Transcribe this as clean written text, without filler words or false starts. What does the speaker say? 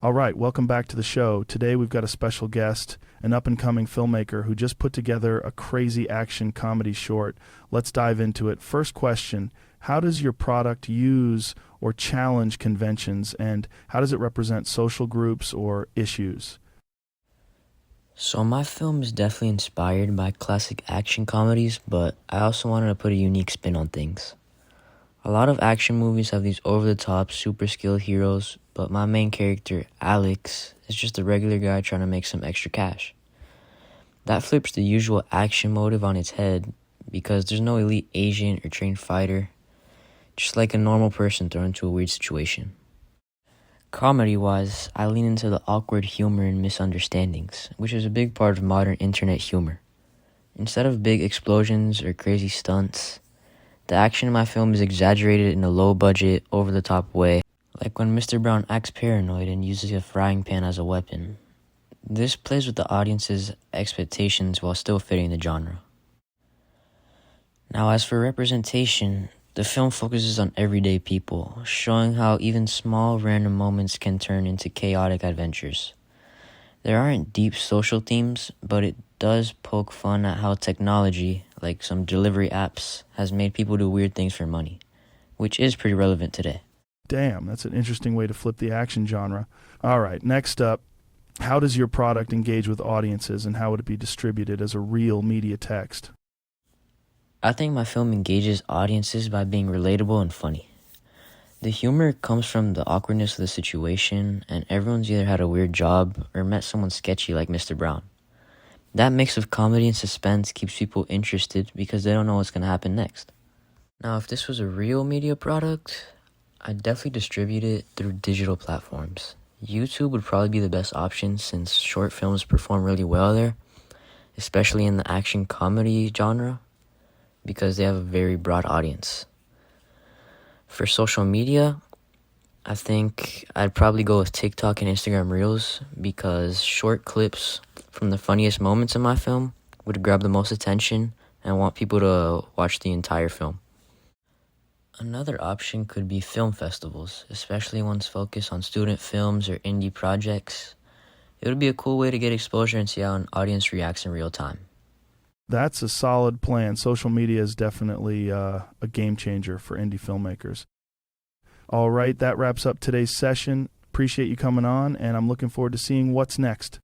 All right, welcome back to the show. Today we've got a special guest, an up and coming filmmaker who just put together a crazy action comedy short. Let's dive into it. First question: how does your product use or challenge conventions, and how does it represent social groups or issues? So my film is definitely inspired by classic action comedies, but I also wanted to put a unique spin on things. A lot of action movies have these over-the-top, super skilled heroes, but my main character, Alex, is just a regular guy trying to make some extra cash. That flips the usual action motive on its head because there's no elite agent or trained fighter, just like a normal person thrown into a weird situation. Comedy-wise, I lean into the awkward humor and misunderstandings, which is a big part of modern internet humor. Instead of big explosions or crazy stunts, the action in my film is exaggerated in a low-budget, over-the-top way, like when Mr. Brown acts paranoid and uses a frying pan as a weapon. This plays with the audience's expectations while still fitting the genre. Now, as for representation, the film focuses on everyday people, showing how even small random moments can turn into chaotic adventures. There aren't deep social themes, but it does poke fun at how technology, like some delivery apps, has made people do weird things for money, which is pretty relevant today. Damn, that's an interesting way to flip the action genre. All right, next up: how does your product engage with audiences, and how would it be distributed as a real media text? I think my film engages audiences by being relatable and funny. The humor comes from the awkwardness of the situation, and everyone's either had a weird job or met someone sketchy like Mr. Brown. That mix of comedy and suspense keeps people interested because they don't know what's going to happen next. Now, if this was a real media product, I'd definitely distribute it through digital platforms. YouTube would probably be the best option since short films perform really well there, especially in the action comedy genre, because they have a very broad audience. For social media, I think I'd probably go with TikTok and Instagram Reels because short clips from the funniest moments in my film would grab the most attention and want people to watch the entire film. Another option could be film festivals, especially ones focused on student films or indie projects. It would be a cool way to get exposure and see how an audience reacts in real time. That's a solid plan. Social media is definitely a game changer for indie filmmakers. All right, that wraps up today's session. Appreciate you coming on, and I'm looking forward to seeing what's next.